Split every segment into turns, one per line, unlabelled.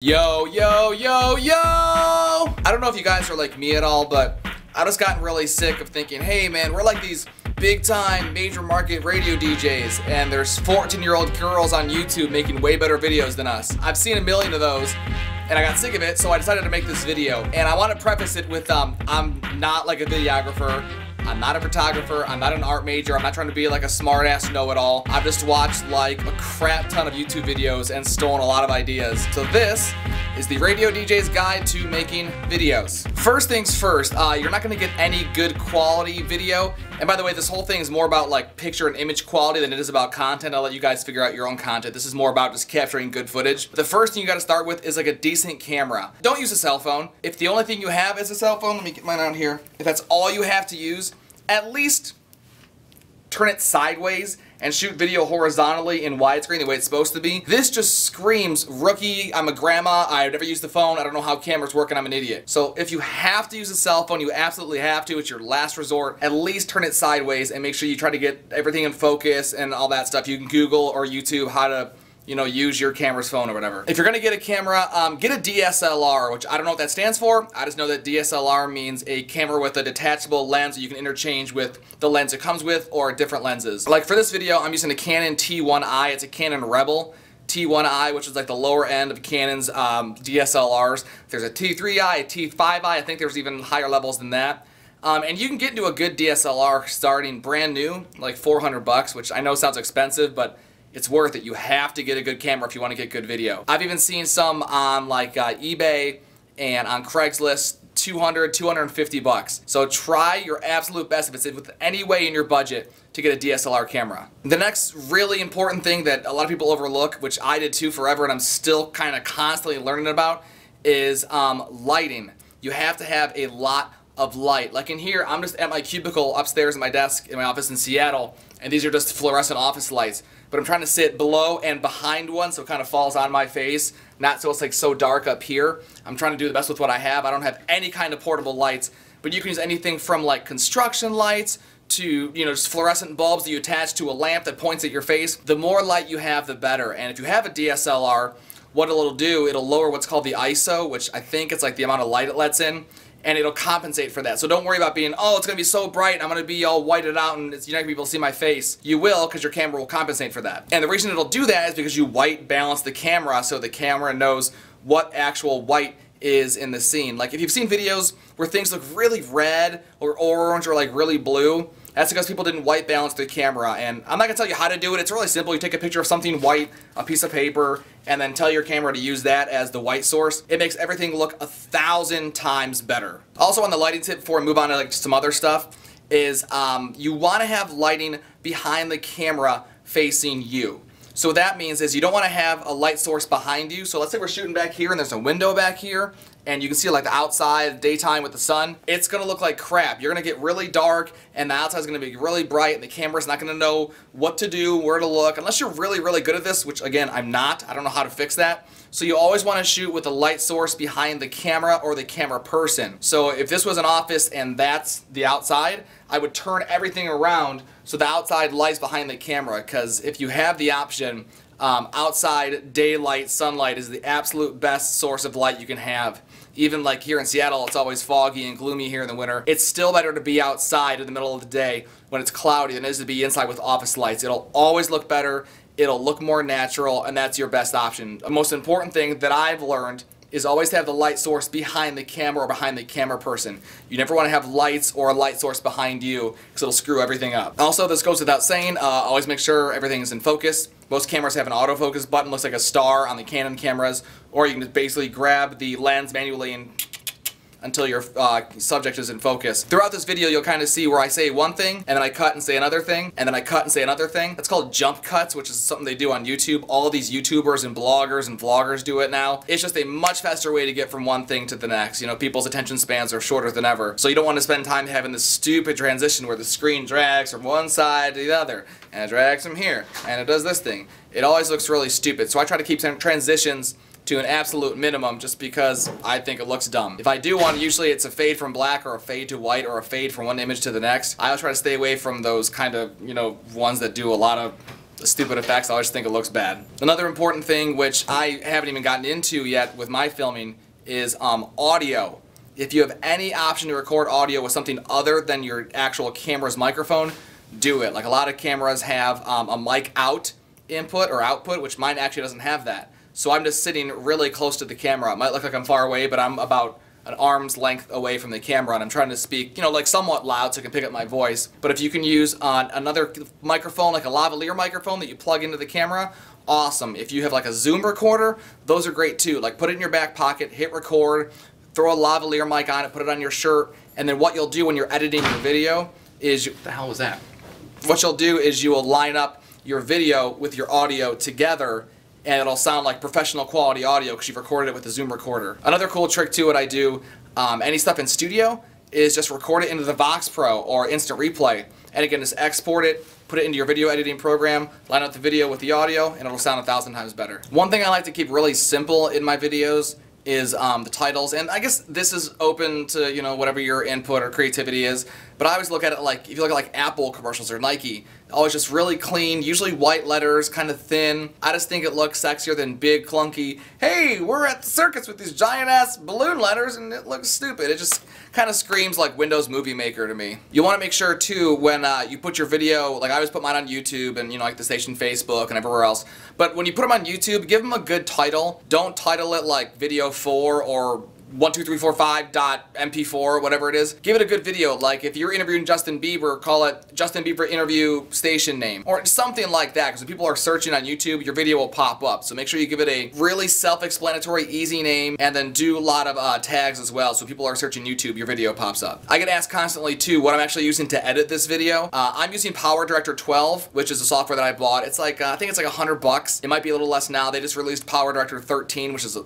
Yo, yo, yo, yo! I don't know if you guys are like me at all, but I just gotten really sick of thinking, hey man, we're like these big time major market radio DJs and there's 14-year-old girls on YouTube making way better videos than us. I've seen a million of those and I got sick of it, so I decided to make this video. And I want to preface it with I'm not like a videographer. I'm not a photographer, I'm not an art major, I'm not trying to be like a smart-ass know-it-all. I've just watched like a crap ton of YouTube videos and stolen a lot of ideas. So this is the Radio DJ's Guide to Making Videos. First things first, you're not gonna get any good quality video. And by the way, this whole thing is more about like picture and image quality than it is about content. I'll let you guys figure out your own content. This is more about just capturing good footage. The first thing you gotta start with is like a decent camera. Don't use a cell phone. If the only thing you have is a cell phone, let me get mine out here. If that's all you have to use, at least turn it sideways and shoot video horizontally in widescreen the way it's supposed to be. This just screams rookie, I'm a grandma, I've never used the phone, I don't know how cameras work and I'm an idiot. So if you have to use a cell phone, you absolutely have to, it's your last resort, at least turn it sideways and make sure you try to get everything in focus and all that stuff. You can Google or YouTube how to use your camera's phone or whatever. If you're gonna get a camera, get a DSLR, which I don't know what that stands for. I just know that DSLR means a camera with a detachable lens that you can interchange with the lens it comes with or different lenses. Like for this video, I'm using a Canon T1i. It's a Canon Rebel T1i, which is like the lower end of Canon's DSLRs. There's a T3i, a T5i, I think there's even higher levels than that. And you can get into a good DSLR starting brand new, like 400 bucks, which I know sounds expensive, but it's worth it. You have to get a good camera if you want to get good video. I've even seen some on like eBay and on Craigslist, 200, 250 bucks. So try your absolute best if it's with any way in your budget to get a DSLR camera. The next really important thing that a lot of people overlook, which I did too forever and I'm still kind of constantly learning about, is lighting. You have to have a lot of light. Like in here, I'm just at my cubicle upstairs in my desk in my office in Seattle, and these are just fluorescent office lights. But I'm trying to sit below and behind one so it kind of falls on my face, not so it's like so dark up here. I'm trying to do the best with what I have. I don't have any kind of portable lights, but you can use anything from like construction lights to, just fluorescent bulbs that you attach to a lamp that points at your face. The more light you have, the better. And if you have a DSLR, what it'll do, it'll lower what's called the ISO, which I think it's like the amount of light it lets in, and it'll compensate for that. So don't worry about being, oh, it's going to be so bright, I'm going to be all whited out and you're not going to be able to see my face. You will, because your camera will compensate for that. And the reason it'll do that is because you white balance the camera so the camera knows what actual white is in the scene. Like if you've seen videos where things look really red or orange or like really blue, that's because people didn't white balance their camera. And I'm not going to tell you how to do it. It's really simple. You take a picture of something white, a piece of paper, and then tell your camera to use that as the white source. It makes everything look 1,000 times better. Also on the lighting tip before we move on to like some other stuff is you want to have lighting behind the camera facing you. So what that means is you don't want to have a light source behind you. So let's say we're shooting back here and there's a window back here and you can see like the outside daytime with the sun. It's going to look like crap. You're going to get really dark and the outside is going to be really bright and the camera's not going to know what to do, where to look, unless you're really, really good at this, which again, I'm not. I don't know how to fix that. So you always want to shoot with a light source behind the camera or the camera person. So if this was an office and that's the outside, I would turn everything around so the outside lights behind the camera, because if you have the option, outside daylight, sunlight is the absolute best source of light you can have. Even like here in Seattle, it's always foggy and gloomy here in the winter. It's still better to be outside in the middle of the day when it's cloudy than it is to be inside with office lights. It'll always look better, it'll look more natural, and that's your best option. The most important thing that I've learned is always to have the light source behind the camera or behind the camera person. You never want to have lights or a light source behind you because it'll screw everything up. Also, this goes without saying, always make sure everything is in focus. Most cameras have an autofocus button, looks like a star on the Canon cameras, or you can just basically grab the lens manually and until your subject is in focus. Throughout this video, you'll kind of see where I say one thing, and then I cut and say another thing, and then I cut and say another thing. That's called jump cuts, which is something they do on YouTube. All these YouTubers and bloggers and vloggers do it now. It's just a much faster way to get from one thing to the next. People's attention spans are shorter than ever. So you don't want to spend time having this stupid transition where the screen drags from one side to the other, and it drags from here, and it does this thing. It always looks really stupid. So I try to keep transitions to an absolute minimum just because I think it looks dumb. If I do one, usually it's a fade from black or a fade to white or a fade from one image to the next. I always try to stay away from those kind of, ones that do a lot of stupid effects. I always think it looks bad. Another important thing, which I haven't even gotten into yet with my filming, is audio. If you have any option to record audio with something other than your actual camera's microphone, do it. Like a lot of cameras have a mic out input or output, which mine actually doesn't have that. So I'm just sitting really close to the camera. It might look like I'm far away, but I'm about an arm's length away from the camera, and I'm trying to speak, you know, like somewhat loud so I can pick up my voice. But if you can use another microphone, like a lavalier microphone that you plug into the camera, awesome. If you have like a Zoom recorder, those are great too. Like put it in your back pocket, hit record, throw a lavalier mic on it, put it on your shirt, and then what you'll do when you're editing your video is, what the hell was that? What you'll do is you will line up your video with your audio together, and it'll sound like professional quality audio because you've recorded it with a Zoom recorder. Another cool trick too, what I do, any stuff in studio, is just record it into the Vox Pro or Instant Replay. And again, just export it, put it into your video editing program, line up the video with the audio, and it'll sound 1,000 times better. One thing I like to keep really simple in my videos is the titles, and I guess this is open to, you know, whatever your input or creativity is, but I always look at it like, if you look at like Apple commercials or Nike, always just really clean, usually white letters, kind of thin. I just think it looks sexier than big, clunky, hey, we're at the circus with these giant-ass balloon letters, and it looks stupid. It just kind of screams like Windows Movie Maker to me. You want to make sure, too, when you put your video, like I always put mine on YouTube and, you know, like the station Facebook and everywhere else, but when you put them on YouTube, give them a good title. Don't title it like Video 4 or 12345.mp4, whatever it is. Give it a good video. Like if you're interviewing Justin Bieber, call it Justin Bieber interview station name or something like that, because when people are searching on YouTube, your video will pop up. So make sure you give it a really self-explanatory, easy name, and then do a lot of tags as well. So when people are searching YouTube, your video pops up. I get asked constantly too what I'm actually using to edit this video. I'm using PowerDirector 12, which is a software that I bought. It's like I think it's like $100. It might be a little less now. They just released PowerDirector 13, which is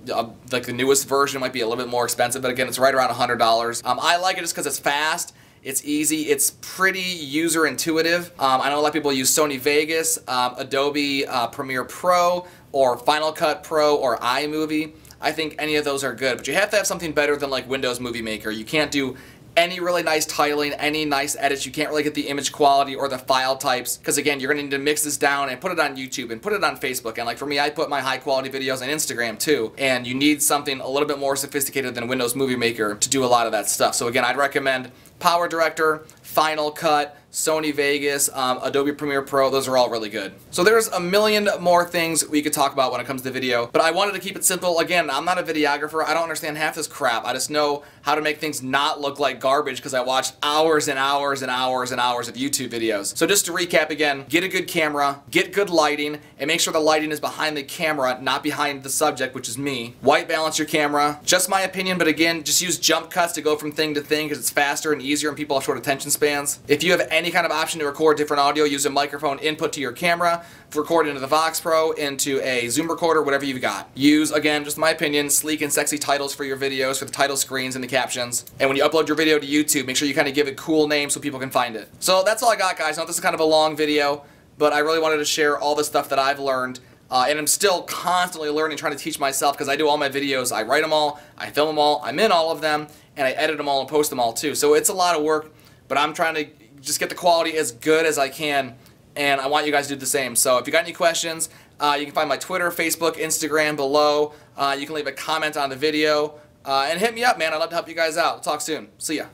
like the newest version. It might be a little bit more expensive, but again, it's right around $100. I like it just because it's fast, it's easy, it's pretty user intuitive. I know a lot of people use Sony Vegas, Adobe Premiere Pro, or Final Cut Pro, or iMovie. I think any of those are good, but you have to have something better than like Windows Movie Maker. You can't do any really nice titling, any nice edits. You can't really get the image quality or the file types, because again, you're going to need to mix this down and put it on YouTube and put it on Facebook. And like for me, I put my high quality videos on Instagram too, and you need something a little bit more sophisticated than Windows Movie Maker to do a lot of that stuff. So again, I'd recommend PowerDirector, Final Cut, Sony Vegas, Adobe Premiere Pro. Those are all really good. So there's a million more things we could talk about when it comes to video, but I wanted to keep it simple. Again, I'm not a videographer. I don't understand half this crap. I just know how to make things not look like garbage because I watched hours and hours and hours and hours of YouTube videos. So just to recap again, get a good camera, get good lighting, and make sure the lighting is behind the camera, not behind the subject, which is me. White balance your camera. Just my opinion, but again, just use jump cuts to go from thing to thing because it's faster and easier and people have short attention spans. If you have any kind of option to record different audio, use a microphone input to your camera, record into the Vox Pro, into a Zoom recorder, whatever you've got. Use, again, just my opinion, sleek and sexy titles for your videos, for the title screens and the captions. And when you upload your video to YouTube, make sure you kind of give it cool names so people can find it. So that's all I got, guys. I know this is kind of a long video, but I really wanted to share all the stuff that I've learned. And I'm still constantly learning, trying to teach myself, because I do all my videos. I write them all, I film them all, I'm in all of them, and I edit them all and post them all too. So it's a lot of work, but I'm trying to just get the quality as good as I can, and I want you guys to do the same. So if you got any questions, you can find my Twitter, Facebook, Instagram below. You can leave a comment on the video, and hit me up, man. I'd love to help you guys out. We'll talk soon. See ya.